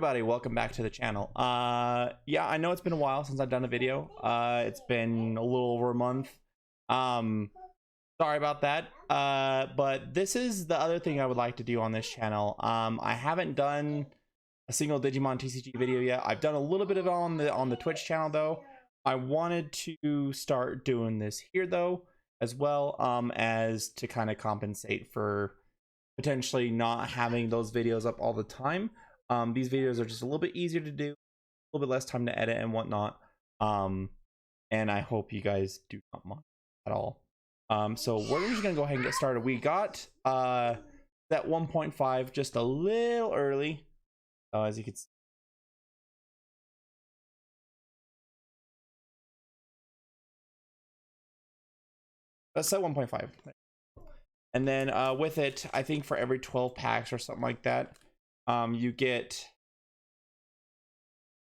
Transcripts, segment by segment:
everybody, welcome back to the channel. Yeah, I know it's been a while since I've done a video. It's been a little over a month. Sorry about that. But this is the other thing I would like to do on this channel. I haven't done a single Digimon TCG video yet. I've done a little bit of it on the Twitch channel though. I wanted to start doing this here though, as well, as to kind of compensate for potentially not having those videos up all the time. These videos are just a little bit easier to do, a little bit less time to edit and whatnot. And I hope you guys do not mind at all. So we're just gonna go ahead and get started. We got that 1.5 just a little early, as you can see. Set 1.5. And then with it, I think for every 12 packs or something like that, you get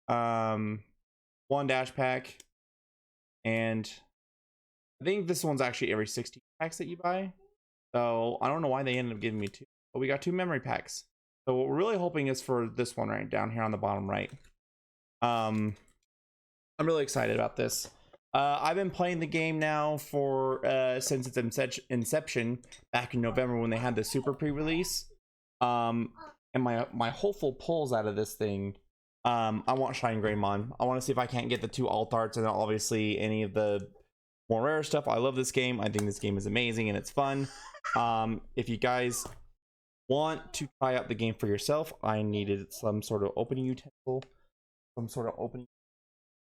one dash pack, and I think this one's actually every 60 packs that you buy. So I don't know why they ended up giving me two, but we got two memory packs. So what we're really hoping is for this one right down here on the bottom right. I'm really excited about this. I've been playing the game now for since its inception back in November when they had the super pre-release. And my hopeful pulls out of this thing, I want Shiny Greymon. I want to see if I can't get the two alt arts and obviously any of the more rare stuff. I love this game. I think this game is amazing and it's fun. If you guys want to try out the game for yourself, I needed some sort of opening utensil, some sort of opening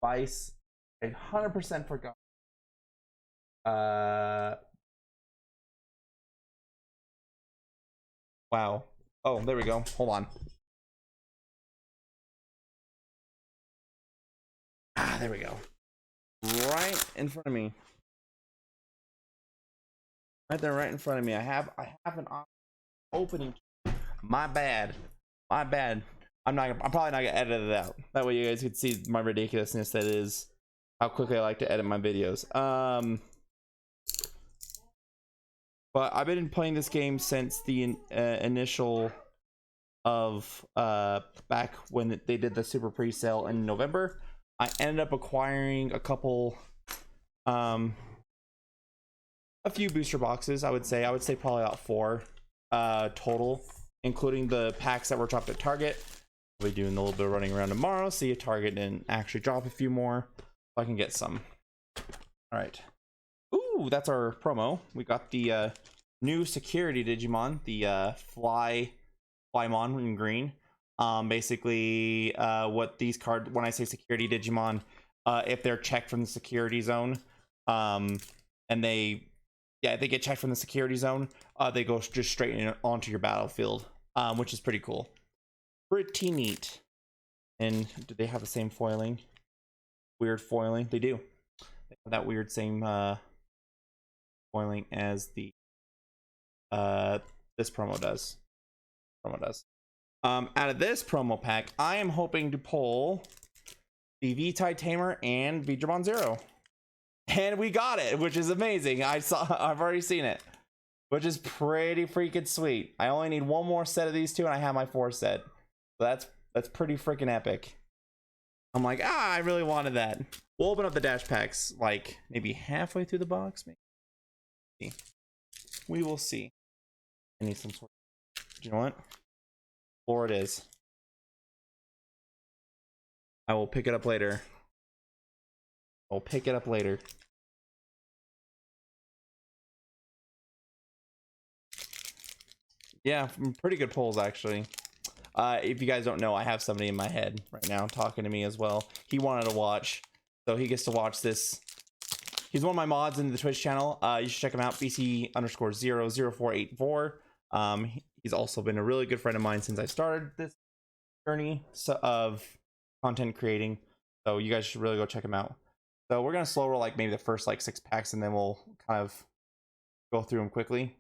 device. I 100% forgot. Wow. Oh, there we go. Hold on. There we go. Right in front of me. Right there, right in front of me. I have an opening. My bad. My bad. I'm probably not gonna edit it out. That way you guys can see my ridiculousness that is how quickly I like to edit my videos. But I've been playing this game since the initial of back when they did the super pre-sale in November. I ended up acquiring a couple, a few booster boxes. I would say probably about 4 total, including the packs that were dropped at Target. I'll be doing a little bit of running around tomorrow, see if Target didn't actually drop a few more, so I can get some. All right. Ooh, that's our promo. We got the new security Digimon, the Flymon in green. Basically, what these cards, when I say security Digimon, if they're checked from the security zone, and they get checked from the security zone, they go just straight onto your battlefield, which is pretty cool. Pretty neat. And do they have the same foiling? Weird foiling. They do. They have that weird same foiling as the this promo does. Out of this promo pack, I am hoping to pull the V-Type Tamer and Digimon Zero, and we got it, which is amazing. I've already seen it, which is pretty freaking sweet. I only need one more set of these two, and I have my 4 set. So that's pretty freaking epic. I'm like, I really wanted that. We'll open up the dash packs like maybe halfway through the box, maybe. We will see. I need some sort of, you know what? 4 it is. I will pick it up later. I'll pick it up later. Yeah, pretty good pulls actually. If you guys don't know, I have somebody in my head right now talking to me as well. He wanted to watch, so he gets to watch this. He's one of my mods in the Twitch channel. You should check him out, BC_00484. He's also been a really good friend of mine since I started this journey of content creating. So you guys should really go check him out. So we're gonna slow roll like maybe the first like 6 packs, and then we'll kind of go through them quickly.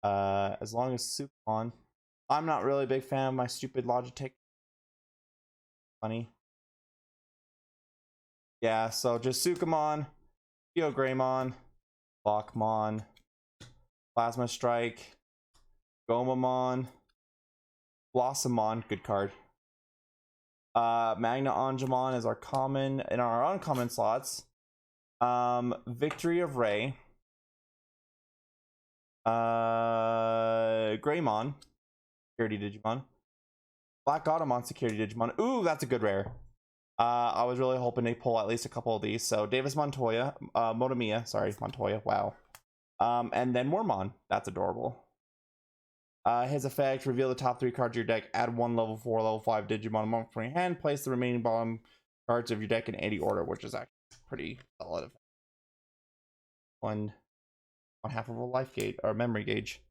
As long as Super on. I'm not really a big fan of my stupid Logitech. Funny. Yeah, so just Sukamon, Greymon, Lockmon, Plasma Strike, Gomamon, Blossomon, good card. Magna Angemon is our common. In our uncommon slots, Victory of Ray, Greymon, Security Digimon, Black Automon, Security Digimon. Ooh, that's a good rare. I was really hoping to pull at least a couple of these. So Davis Montoya, Motomiya, sorry, Montoya, wow. And then Wormmon, that's adorable. His effect, reveal the top 3 cards of your deck, add 1 level 4, level 5 Digimon among from your hand, place the remaining bottom cards of your deck in any order, which is actually pretty solid. One half of a life gauge, or memory gauge.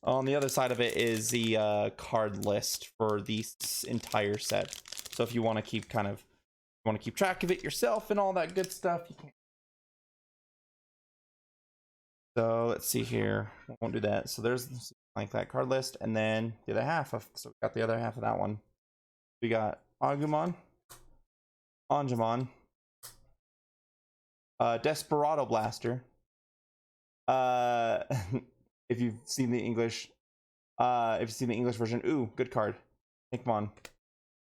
On the other side of it is the card list for the entire set. So if you want to keep track of it yourself and all that good stuff, you can. So let's see here. We won't do that. So there's like that card list, and then the other half of. So we got the other half of that one. We got Agumon, Angemon, Desperado Blaster. If you've seen the English, version, ooh, good card. Hickmon,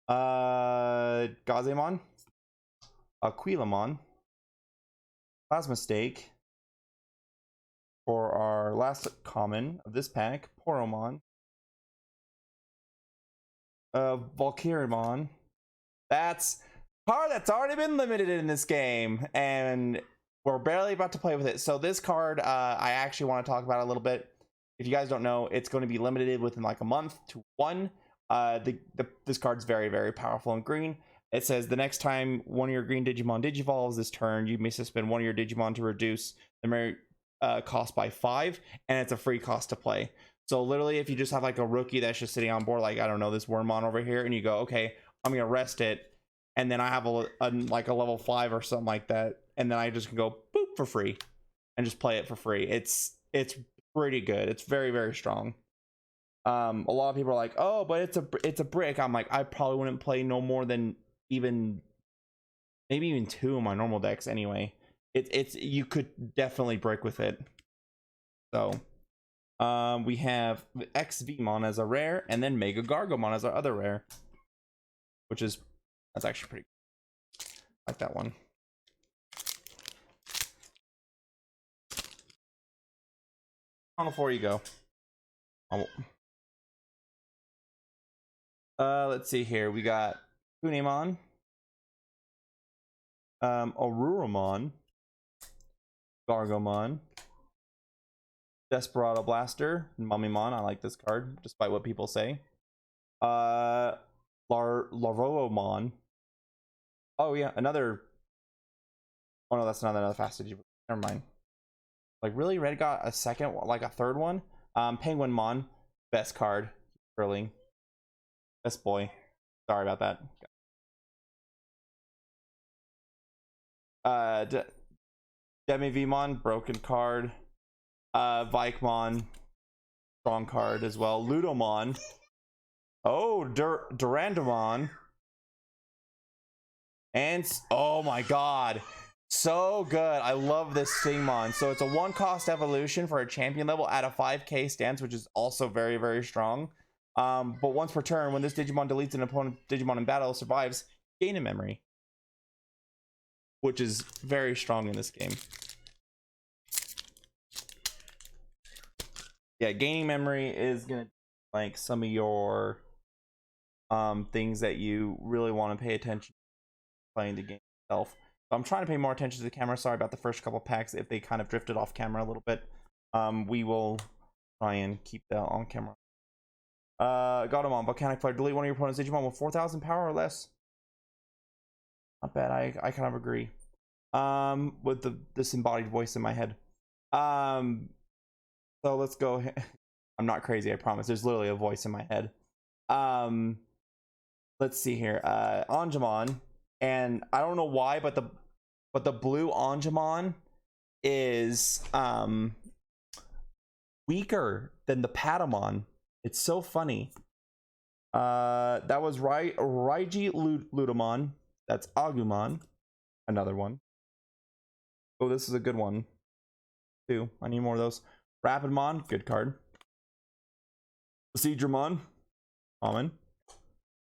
Gazemon, Aquilamon, Plasma Stake. For our last common of this pack, Poromon, Valkyrimon. That's card that's already been limited in this game, and we're barely about to play with it. So this card, I actually want to talk about a little bit. If you guys don't know, it's going to be limited within like a month to 1. This card's very, very powerful in green. It says the next time one of your green Digimon digivolves this turn, you may suspend one of your Digimon to reduce the memory cost by 5, and it's a free cost to play. So literally, if you just have like a rookie that's just sitting on board, like I don't know, this Wormmon over here, and you go, okay, I'm gonna rest it, and then I have a like a level 5 or something like that, and then I just can go boop for free and just play it for free. It's pretty good. It's very, very strong. A lot of people are like, oh, but it's a brick. I'm like, I probably wouldn't play no more than maybe even 2 of my normal decks anyway. It's you could definitely break with it. So we have XVmon as a rare, and then Mega Gargomon as our other rare, that's actually pretty good. I like that one. On the floor you go. Let's see here. We got Kunemon, Aruramon, Gargomon, Desperado Blaster, Mummymon. I like this card, despite what people say. Laroomon. Oh yeah, another. Oh no, that's not another fast Digimon. Never mind. Like really, Red got a second, like a third one. Penguinmon, best card. Curling. Best boy. Sorry about that. Demivimon, broken card. Vikemon, strong card as well. Ludomon. Oh, Durandamon. And oh my god, so good. I love this Stingmon. So it's a 1 cost evolution for a champion level at a 5k stance, which is also very, very strong. But once per turn, when this Digimon deletes an opponent Digimon in battle, survives, gain a memory, which is very strong in this game. Yeah, gaining memory is gonna like some of your things that you really want to pay attention to playing the game itself. So I'm trying to pay more attention to the camera. Sorry about the first couple packs if they kind of drifted off camera a little bit. We will try and keep that on camera. Gatomon, Volcanic Flare, delete one of your opponent's Digimon with 4,000 power or less. Not bad. I kind of agree. With the disembodied voice in my head. So let's go. I'm not crazy, I promise. There's literally a voice in my head. Let's see here. Angemon, and I don't know why, but the blue Angemon is weaker than the Patamon. It's so funny. That was Raiji Ludamon. That's Agumon, another one. Oh, this is a good one too. I need more of those. Rapidmon, good card. Seadramon, common.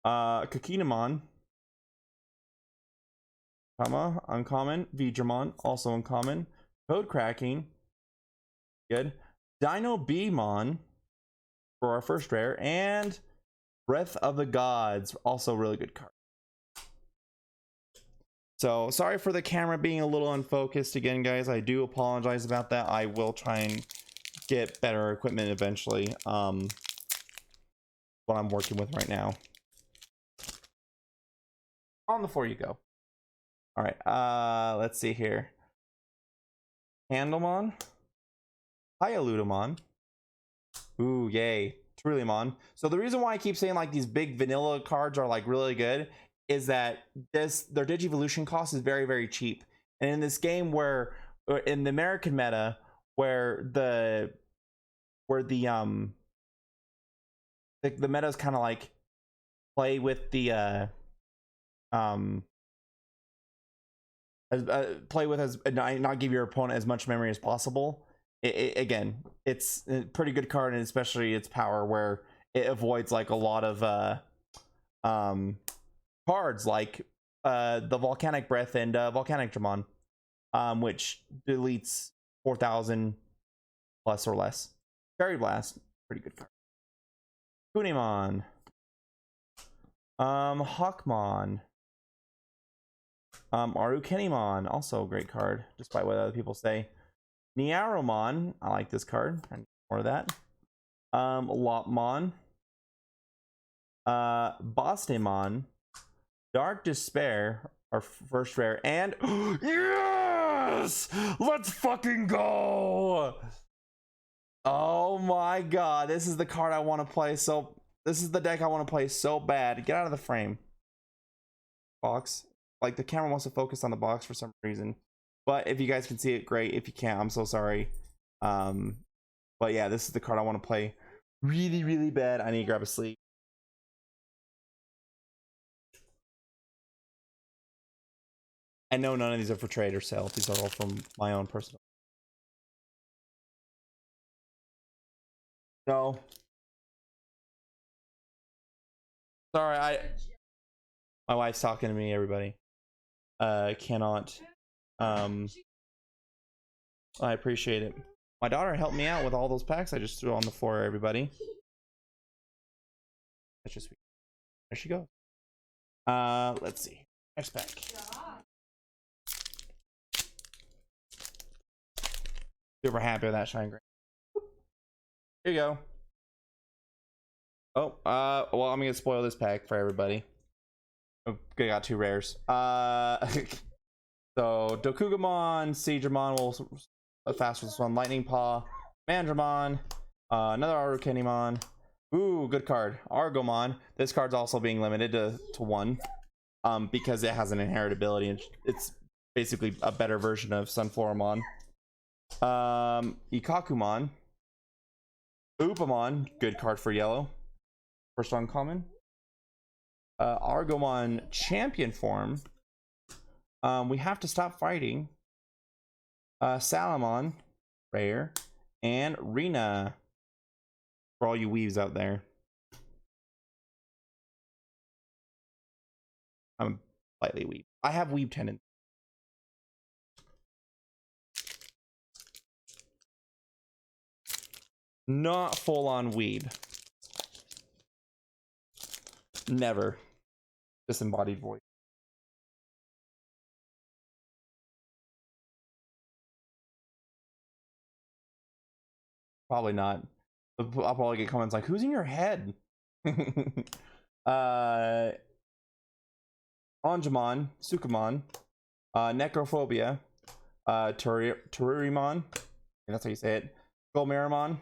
Kakinamon, uncommon. Vidramon, also uncommon. Code cracking, good. Dino Beemon for our first rare, and Breath of the Gods, also really good card. So sorry for the camera being a little unfocused again, guys. I do apologize about that. I will try and get better equipment eventually. What I'm working with right now. On the floor you go. All right, let's see here. Candlemon, Hyaludamon. Ooh, yay. Trilliumon. So the reason why I keep saying like these big vanilla cards are like really good is that their Digivolution cost is very, very cheap. And in this game where in the American meta where the meta is kind of like play with the not give your opponent as much memory as possible. Again, it's a pretty good card, and especially its power where it avoids like a lot of cards like the Volcanic Breath and Volcanic Dramon, which deletes 4,000 plus or less. Fairy Blast, pretty good card. Kunimon, Hawkmon, Arukenimon, also a great card, despite what other people say. Niaromon, I like this card. I need more of that. Lopmon, Bostemon, Dark Despair, our first rare, and yes! Let's fucking go! Oh my god, this is the card I want to play. So this is the deck I want to play so bad. Get out of the frame. Box. Like the camera wants to focus on the box for some reason. But if you guys can see it, great. If you can't, I'm so sorry. But yeah, this is the card I want to play really, really bad. I need to grab a sleeve. And no, none of these are for trade or sale. These are all from my own personal. No. Sorry, my wife's talking to me, everybody. Cannot. I appreciate it. My daughter helped me out with all those packs I just threw on the floor, everybody. That's just sweet. There she goes. Let's see. Next pack. Super happy with that shine green. Here you go. Oh, well, I'm gonna spoil this pack for everybody. Okay, got two rares. So Dokugamon, Seadramon will fast with this one. Lightning Paw, Mandramon, another Arukenimon. Ooh, good card. Argomon. This card's also being limited to one, because it has an inheritability, and it's basically a better version of Sunfloramon. Ikakumon, Upamon, good card for yellow. First uncommon. Argomon champion form. We have to stop fighting. Salamon, rare, and Rena for all you weaves out there. I'm slightly weave. I have weave tendencies. Not full on weeb. Never. Disembodied voice. Probably not. I'll probably get comments like, who's in your head? Anjumon, Sukamon, Necrophobia, Terurimon, that's how you say it. Golmeramon,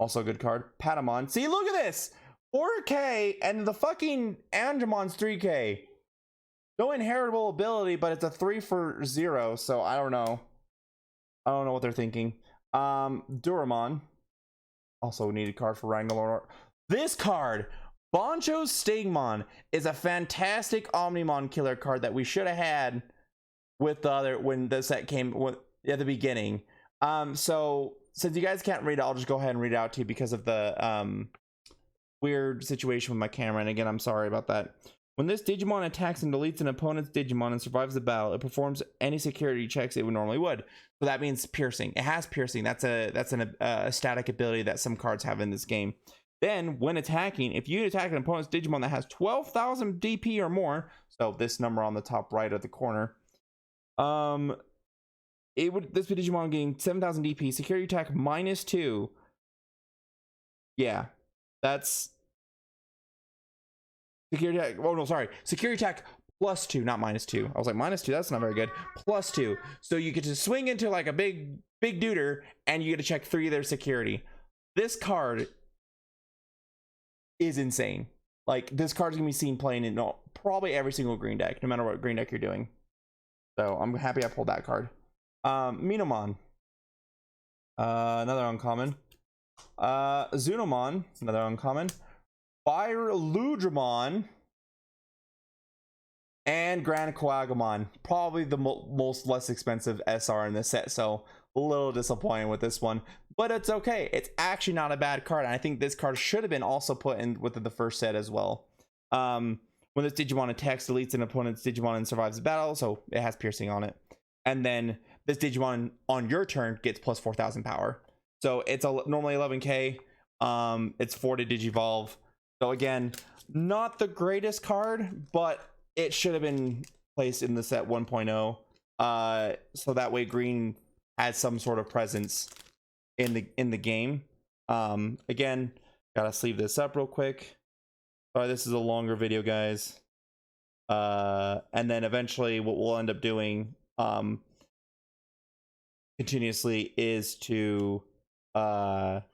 also a good card. Patamon. See, look at this! 4K and the fucking Anjumon's 3K. No inheritable ability, but it's a 3 for 0, so I don't know. I don't know what they're thinking. Duramon. Also a needed card for Rangalore. This card, Boncho's Stigmon, is a fantastic Omnimon killer card that we should have had with the other when the set came at the beginning. So since you guys can't read it, I'll just go ahead and read it out to you because of the weird situation with my camera. And again, I'm sorry about that. When this Digimon attacks and deletes an opponent's Digimon and survives the battle, it performs any security checks it would normally would. So that means piercing. It has piercing. That's a static ability that some cards have in this game. Then, when attacking, if you attack an opponent's Digimon that has 12,000 DP or more, so this number on the top right of the corner, this Digimon gain 7,000 DP, security attack -2. Yeah, that's security attack. Oh no, sorry, security attack +2, not -2. I was like -2. That's not very good. +2, so you get to swing into like a big duder, and you get to check 3 of their security. This card is insane. Like, this card's gonna be seen playing in probably every single green deck, no matter what green deck you're doing. So I'm happy I pulled that card. Minomon, another uncommon. Zunomon, another uncommon. Ludramon, and Grand Coagumon, probably the most less expensive SR in this set, so a little disappointed with this one, but it's okay. It's actually not a bad card, and I think this card should have been also put in with the first set as well. When this Digimon attacks, deletes an opponent's Digimon and survives the battle, so it has piercing on it. And then this Digimon on your turn gets plus 4,000 power. So it's normally 11k. It's 4 to Digivolve. So again, not the greatest card, but it should have been placed in the set 1.0. So that way green has some sort of presence in the game. Again, gotta sleeve this up real quick. Sorry, this is a longer video, guys. And then eventually what we'll end up doing continuously is to kind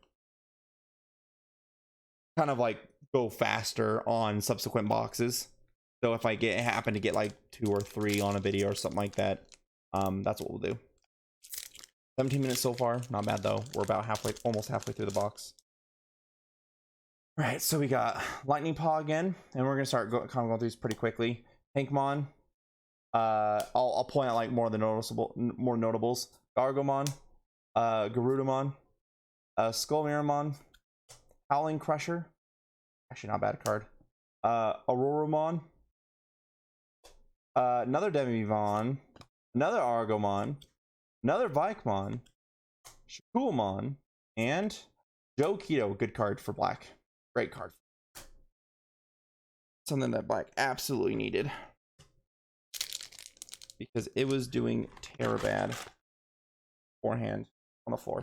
of like go faster on subsequent boxes. So if I happen to get like 2 or 3 on a video or something like that, that's what we'll do. 17 minutes so far, not bad though. We're about almost halfway through the box. All right, so we got Lightning Paw again, and we're gonna start kind of going through these pretty quickly. Pinkmon, I'll point out like more notables. Gargomon, Garudamon, Skullmiramon, Howling Crusher, actually not a bad card. Auroramon, another Demivon, another Argomon, another Vikemon, Shakulmon, and Joe Keto. Good card for black. Great card. Something that black absolutely needed, because it was doing terror bad forehand on the floor.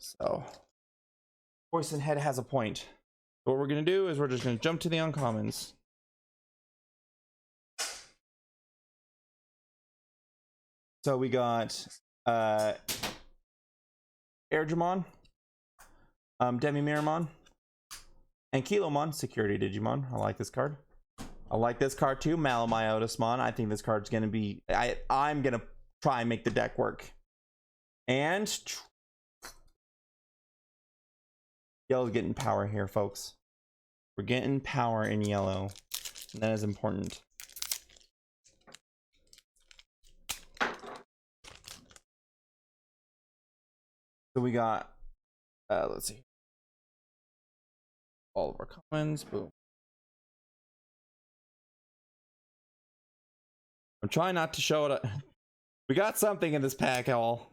So Poison Head has a point. What we're gonna do is we're just gonna jump to the uncommons. So we got Airdramon, Demi-Miramon, and Kilomon, Security Digimon. I like this card. I like this card too, Malamyotismon. I think this card's gonna be, I'm gonna try and make the deck work. And yellow's getting power here, folks. We're getting power in yellow, and that is important. So we got, let's see, all of our commons. Boom. I'm trying not to show it. We got something in this pack, all.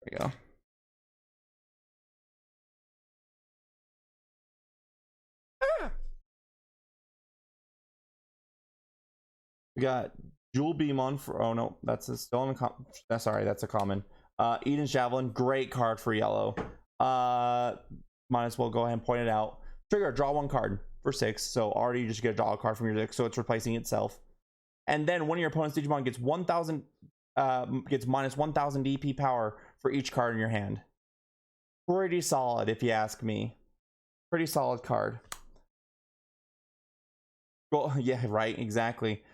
There we go. We got Jewel Beamon for, oh no, that's still in the sorry, that's a common. Eden's Javelin, great card for yellow. Might as well go ahead and point it out. Trigger, draw 1 card for 6. So already you just get to draw a card from your deck, so it's replacing itself. And then one of your opponent's Digimon gets 1,000, gets minus 1,000 DP power for each card in your hand. Pretty solid, if you ask me. Pretty solid card. Well, yeah, right, exactly.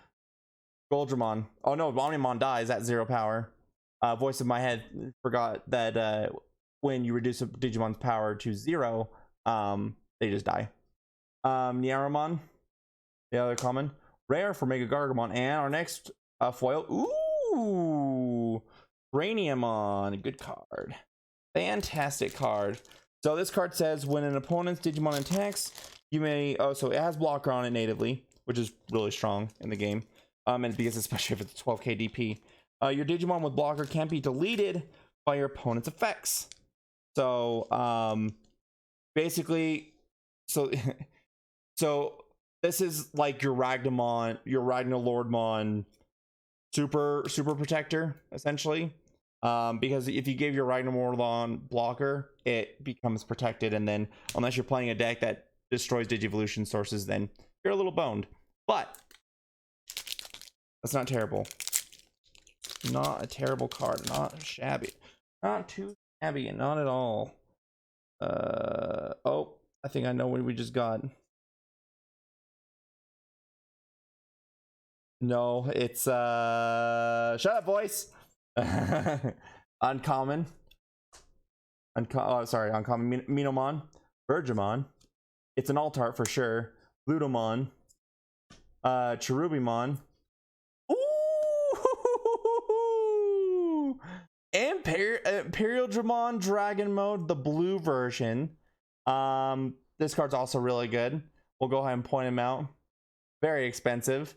Goldramon. Oh no, Omnimon dies at 0 power. Voice of my head forgot that when you reduce a Digimon's power to 0, they just die. Niaromon, the other common. Rare for Mega Gargamon. And our next foil. Ooh! Brainiamon. Good card. Fantastic card. So this card says when an opponent's Digimon attacks, you may... Oh, so it has blocker on it natively, which is really strong in the game. And because especially if it's 12k DP. Your Digimon with blocker can't be deleted by your opponent's effects. So, basically... So... So this is like your Ragnamon, your Ragnalordmon super protector, essentially. Because if you give your Ragnamordlon blocker, it becomes protected, and then unless you're playing a deck that destroys Digivolution sources, then you're a little boned. But that's not terrible. Not a terrible card. Not shabby. Not too shabby, not at all. Oh, I think I know what we just got. No, it's shut up, voice. Uncommon. Uncommon Minomon, Virgimon. It's an alt art for sure. Ludomon, Cherubimon. Ooh! Imperial Dramon Dragon Mode, the blue version. This card's also really good. We'll go ahead and point him out. Very expensive.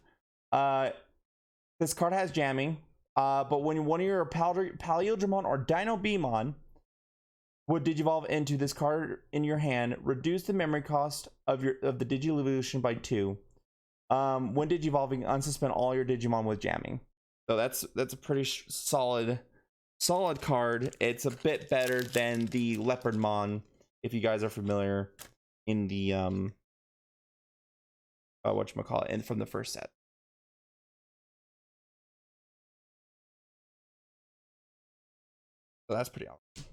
This card has jamming, but when one of your Paleodramon or Dino Beamon would digivolve into this card in your hand, reduce the memory cost of the Digivolution by 2. When digivolving, unsuspend all your Digimon with jamming. So that's a pretty solid card. It's a bit better than the Leopardmon, if you guys are familiar, in the whatchamacallit, and from the first set. So that's pretty awesome.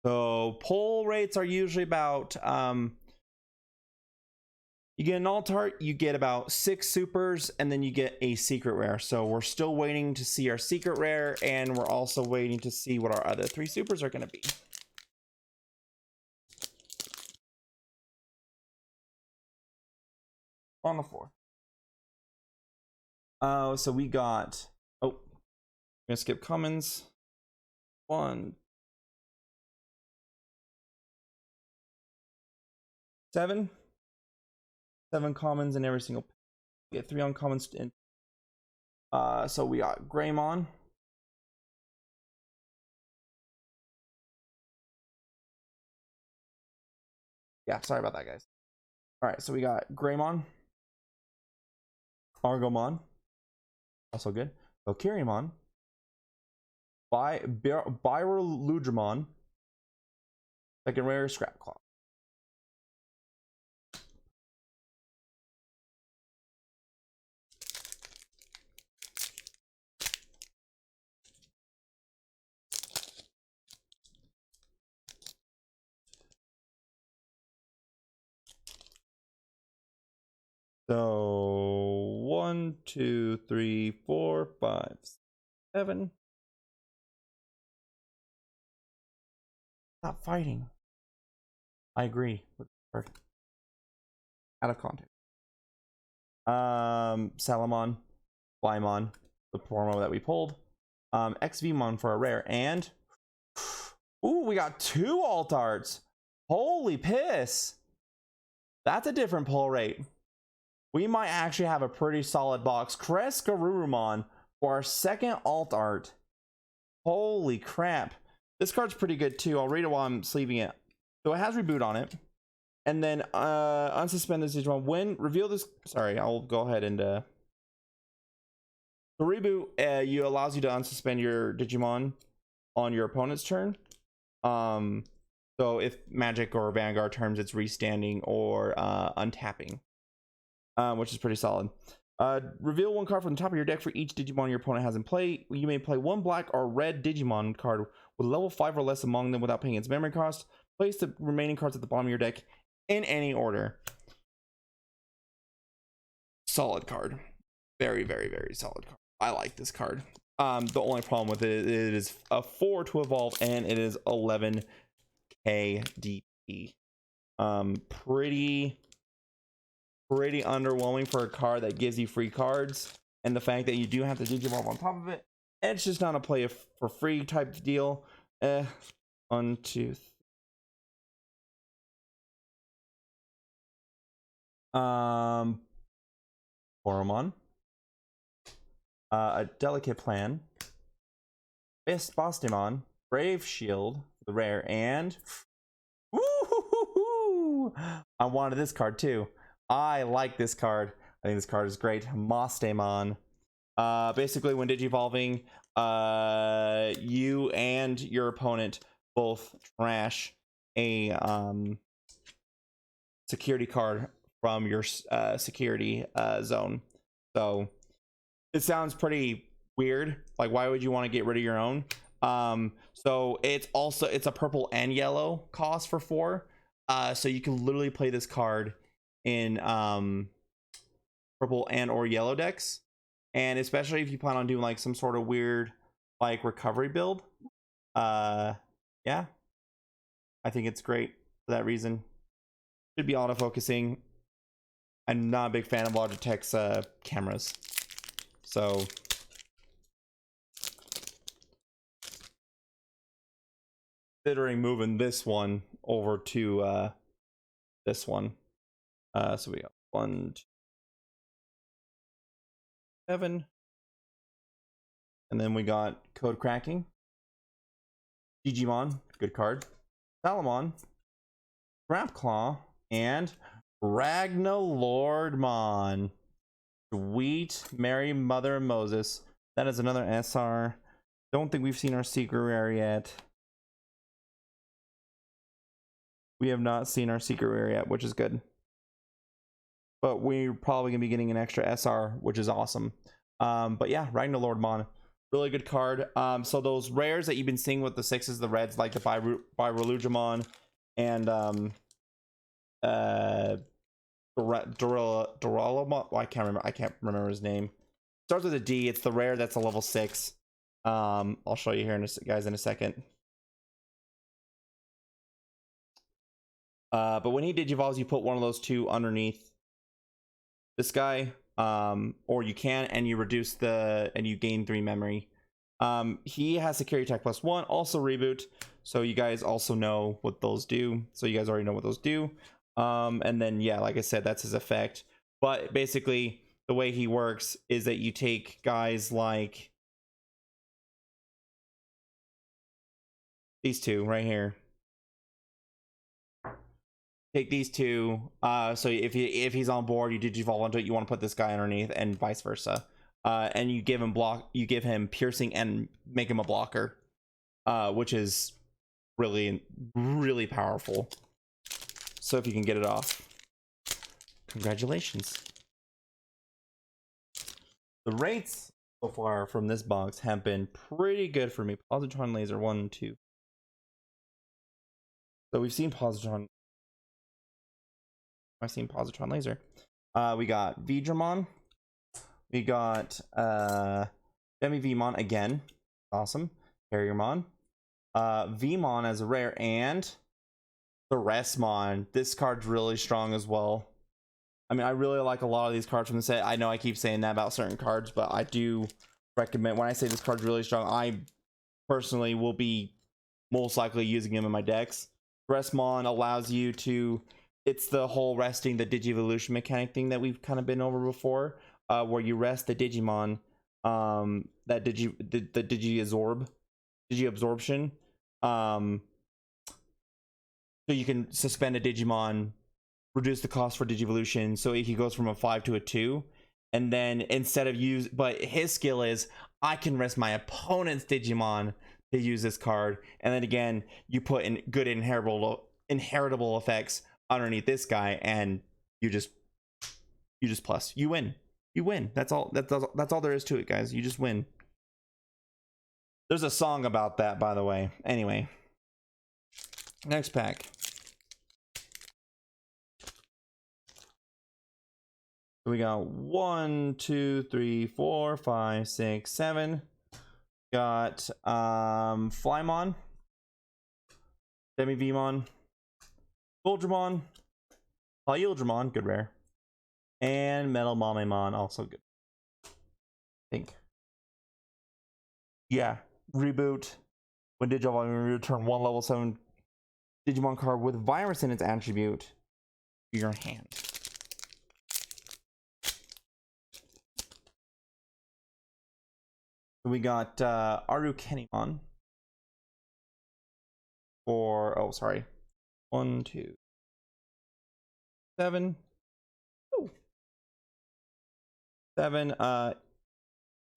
So pull rates are usually about you get an alt art, you get about 6 supers, and then you get a secret rare. So we're still waiting to see our secret rare, and we're also waiting to see what our other 3 supers are going to be. On the floor. So we got... Oh, I'm going to skip commons. 1, 7 commons in every single. Get 3 uncommons in. So we got Greymon, yeah, sorry about that, guys. All right, so we got Greymon, Argomon, also good. Valkyriamon, Biroludramon, second rare Scrap Claw. So 1, 2, 3, 4, 5, 7. Stop fighting. I agree with her. Out of context. Salamon, Blymon, the promo that we pulled. XVmon for a rare, and ooh, we got 2 alt arts. Holy piss! That's a different pull rate. We might actually have a pretty solid box. Crescarurumon for our second alt art. Holy crap. This card's pretty good too. I'll read it while I'm sleeving it. So it has reboot on it. And then unsuspend this Digimon. When reveal this, sorry, I'll go ahead and the reboot allows you to unsuspend your Digimon on your opponent's turn. So if Magic or Vanguard turns, it's restanding or untapping. Which is pretty solid. Reveal 1 card from the top of your deck for each Digimon your opponent has in play. You may play 1 black or red Digimon card with level 5 or less among them without paying its memory cost. Place the remaining cards at the bottom of your deck in any order. Solid card. Very, very, very solid card. I like this card. The only problem with it is a 4 to evolve, and it is 11k DP. Pretty underwhelming for a card that gives you free cards, and the fact that you do have to Digivolve on top of it, and it's just not a play for free type of deal. 1, 2, Boromon, a Delicate Plan, Bostimon, Brave Shield, the rare, and woo-hoo-hoo-hoo! I wanted this card too. I like this card. I think this card is great. Mostamon. Basically, when Digivolving, you and your opponent both trash a security card from your security zone. So it sounds pretty weird. Like, why would you want to get rid of your own? So it's a purple and yellow cost for 4. So you can literally play this card in purple and or yellow decks, and especially if you plan on doing like some sort of weird like recovery build, yeah, I think it's great for that reason. Should be auto-focusing. I'm not a big fan of Logitech's cameras, so considering moving this one over to this one. So we got 1, 2, 7, and then we got Code Cracking, Digimon, good card, Salamon, Grapclaw, and Ragnalordmon. Sweet Mary, Mother of Moses. That is another SR. Don't think we've seen our secret rare yet. We have not seen our secret rare yet, which is good. But we're probably gonna be getting an extra SR, which is awesome. But yeah, Ragnalordmon, really good card. So those rares that you've been seeing with the 6s, the reds, like the Birulujamon and Duralumon. I can't remember his name. Starts with a D. It's the rare that's a level 6. I'll show you here, guys, in a second. But when he digivolves, you put one of those 2 underneath this guy, or you can, and you reduce and you gain 3 memory. He has security attack +1, also reboot, so you guys also know what those do. So you guys already know what those do. And then yeah, like I said, that's his effect. But basically the way he works is that you take guys like these 2 right here. Take these 2. So if he's on board, you digivolve onto it, you want to put this guy underneath, and vice versa. And you give him piercing and make him a blocker, which is really, really powerful. So if you can get it off, congratulations. The rates so far from this box have been pretty good for me. Positron Laser 1, 2. So we've seen Positron. I've seen Positron Laser. We got Vidramon. We got Demi-Vmon again. Awesome. Carriermon. Vmon as a rare, and Thuresmon. This card's really strong as well. I mean, I really like a lot of these cards from the set. I know I keep saying that about certain cards, but I do recommend, when I say this card's really strong, I personally will be most likely using him in my decks. Thuresmon allows you to, it's the whole resting the Digivolution mechanic thing that we've kind of been over before, where you rest the Digimon, the Digi-Absorption. So you can suspend a Digimon, reduce the cost for Digivolution, so he goes from a 5 to a 2, and then instead of but his skill is, I can rest my opponent's Digimon to use this card, and then again you put in good inheritable effects underneath this guy, and you just plus, you win. That's all there is to it, guys. You just win. There's a song about that, by the way. Anyway, next pack. We got 1, 2, 3, 4, 5, 6, 7. Got Flymon, Demivemon, Goldramon, Polyildramon, good rare, and Metal Mamemon, also good. I think. Yeah, reboot. When Digivolve, you return one level 7 Digimon card with virus in its attribute to your hand. We got Arukenimon for, oh, sorry. 1, 2, 7. Oh. 7.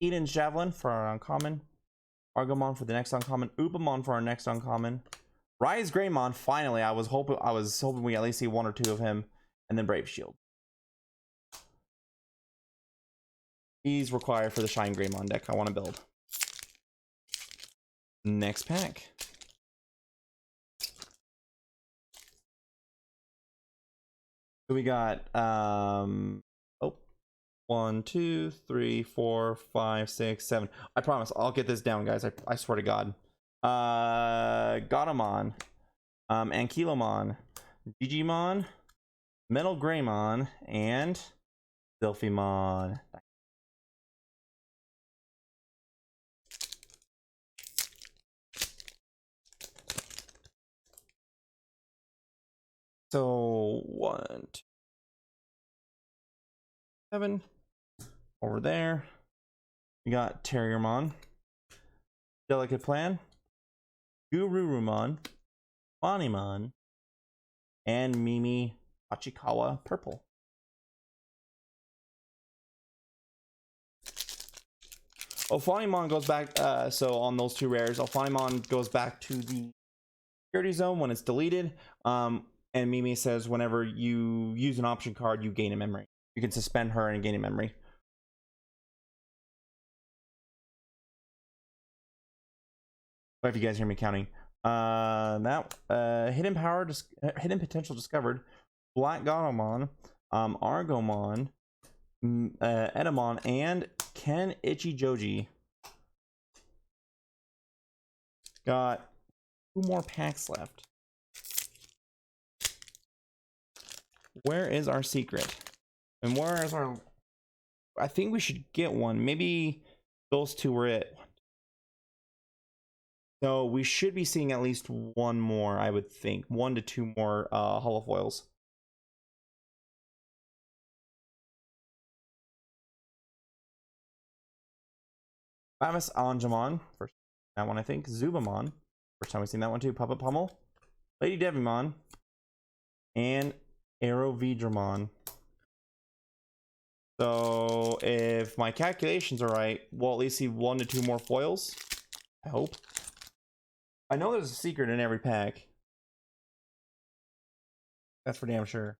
Eden's Javelin for our uncommon. Argomon for the next uncommon. Upamon for our next uncommon. Rise Greymon, finally. I was hoping we at least see 1 or 2 of him. And then Brave Shield. He's required for the Shine Greymon deck I want to build. Next pack. So we got oh, 1, 2, 3, 4, 5, 6, 7. I promise I'll get this down, guys. I swear to God. Gatomon, Ankylomon, Digimon, Metal Greymon, and Sylphimon. So 1, 2, 7. Over there. We got Terriermon, Delicate Plan, Gururumon, Bonimon, and Mimi Achikawa Purple. Ophanimon goes back, so on those 2 rares, Ophanimon goes back to the security zone when it's deleted. And Mimi says whenever you use an option card, you gain a memory. You can suspend her and gain a memory. But if you guys hear me counting, hidden potential discovered. Black Gatomon, Argomon, Edamon, and Ken Ichijoji. Got 2 more packs left. Where is our secret? And where is our... I think we should get one. Maybe those 2 were it. So we should be seeing at least 1 more, I would think. 1 to 2 more holofoils. Bamus Angemon, first that one I think. Zubamon, first time we've seen that one too. Puppet Pummel, Lady Devimon, and Aerovedramon. So if my calculations are right, we'll at least see 1 to 2 more foils. I hope. I know there's a secret in every pack. That's for damn sure.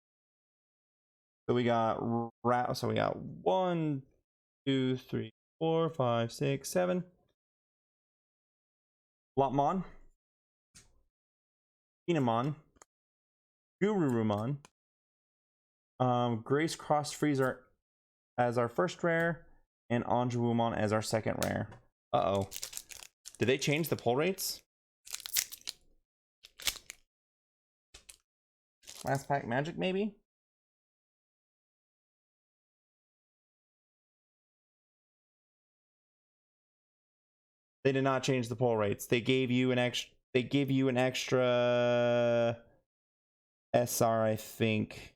So we got 1, 2, 3, 4, 5, 6, 7. Lotmon, Minomon, Gururumon, Grace Cross Freezer as our first rare, and Anjouumon as our second rare. Uh-oh. Did they change the pull rates? Last pack magic, maybe? They did not change the pull rates. They gave you an extra SR, I think.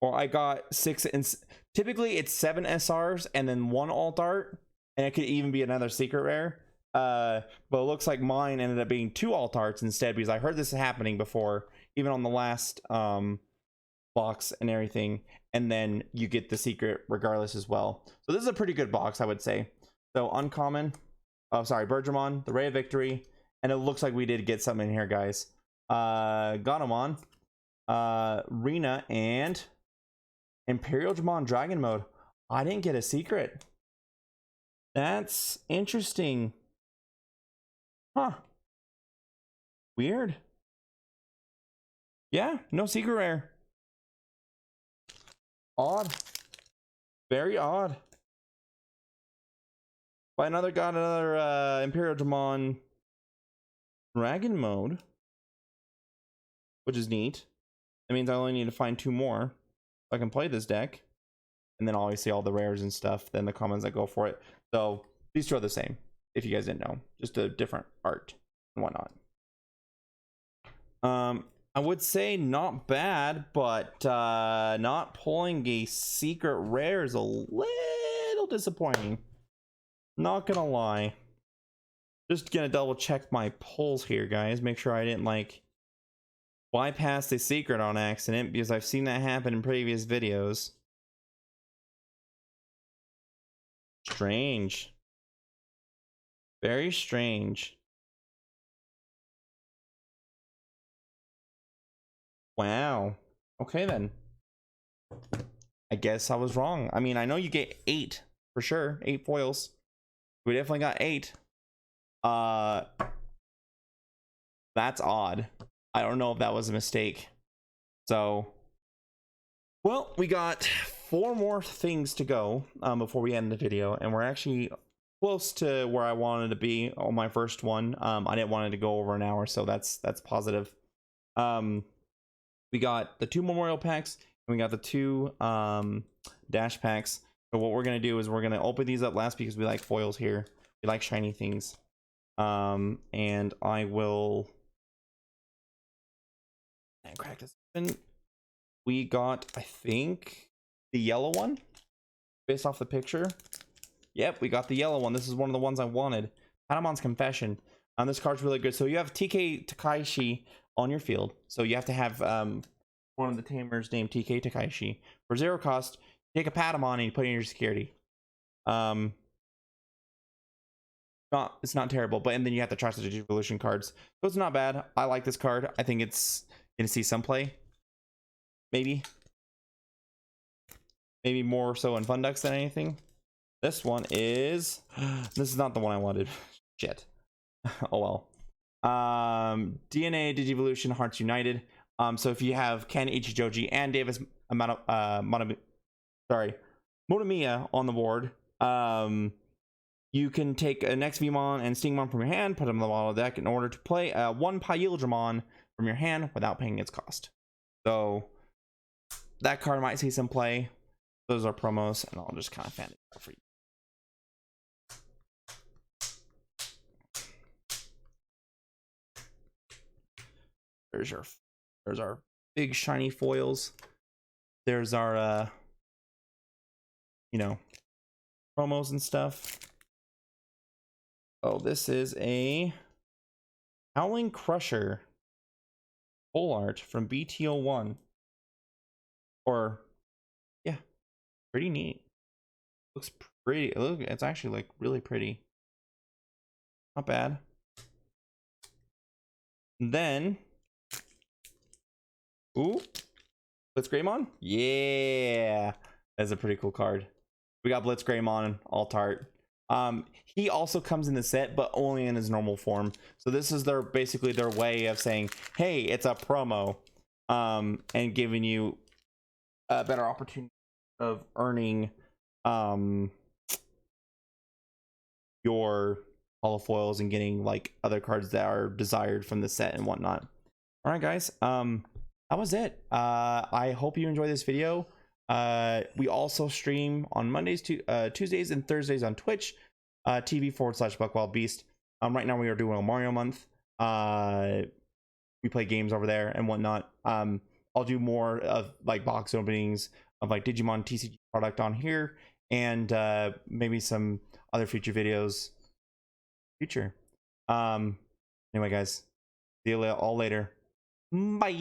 Or I got 6, and typically it's 7 SRs and then 1 alt art, and it could even be another secret rare. But it looks like mine ended up being 2 alt arts instead, because I heard this happening before, even on the last box and everything, and then you get the secret regardless as well. So this is a pretty good box, I would say. So uncommon, Bergermon, the Ray of Victory, and it looks like we did get something in here, guys. Ganomon, Rena, and Imperial Dramon Dragon Mode. I didn't get a secret. That's interesting. Huh. Weird. Yeah, no secret rare. Odd. Very odd. But another got another Imperial Digimon Dragon mode, which is neat. That means I only need to find 2 more so I can play this deck. And then obviously all the rares and stuff, then the commons that go for it. So these 2 are the same, if you guys didn't know. Just a different art and whatnot. I would say not bad, but not pulling a secret rare is a little disappointing. Not gonna lie. Just gonna double check my pulls here, guys. Make sure I didn't like bypass the secret on accident, because I've seen that happen in previous videos. Strange. Very strange. Wow. Okay then. I guess I was wrong. I mean, I know you get 8 for sure. 8 foils. We definitely got 8. That's odd. I don't know if that was a mistake. So, well, we got 4 more things to go before we end the video, and we're actually close to where I wanted to be on my first one. I didn't want it to go over an hour, so that's positive. We got the 2 memorial packs, and we got the 2 dash packs. So what we're gonna do is we're gonna open these up last because we like foils here. We like shiny things. And I will crack this open. We got, I think, the yellow one based off the picture. Yep, we got the yellow one. This is one of the ones I wanted. Minomon's Confession. This card's really good. So you have TK Takaishi on your field. So you have to have one of the tamers named TK Takaishi. For 0 cost, take a Patamon and you put it in your security. It's not terrible, but and then you have the Trust of Evolution cards. So it's not bad. I like this card. I think it's gonna see some play. Maybe more so in Fundux than anything. This one is this is not the one I wanted. Shit. Oh well. DNA Digivolution Hearts United. So if you have Ken Ichijoji and Davis Monomiya on the board, you can take an XVmon and Stingmon from your hand, put them in the bottom of the deck in order to play 1 Pyildramon from your hand without paying its cost. So that card might see some play. Those are promos, and I'll just kind of fan it out for you. There's our big shiny foils. There's our you know, promos and stuff. Oh, this is a Howling Crusher full art from BTO1. Or yeah, pretty neat. Looks pretty. Look, it's actually like really pretty. Not bad. And then ooh, Blitz Greymon? Yeah, that's a pretty cool card. We got Blitz Greymon, alt art. He also comes in the set, but only in his normal form. So this is basically their way of saying, hey, it's a promo, and giving you a better opportunity of earning your holofoils and getting like other cards that are desired from the set and whatnot. All right, guys. That was it. I hope you enjoyed this video. We also stream on Mondays, Tuesdays, and Thursdays on Twitch, TV/BuckWildBeast. Right now we are doing a Mario month. We play games over there and whatnot. I'll do more of like box openings of like Digimon TCG product on here, and maybe some other future videos. Anyway, guys, see you all later. Bye.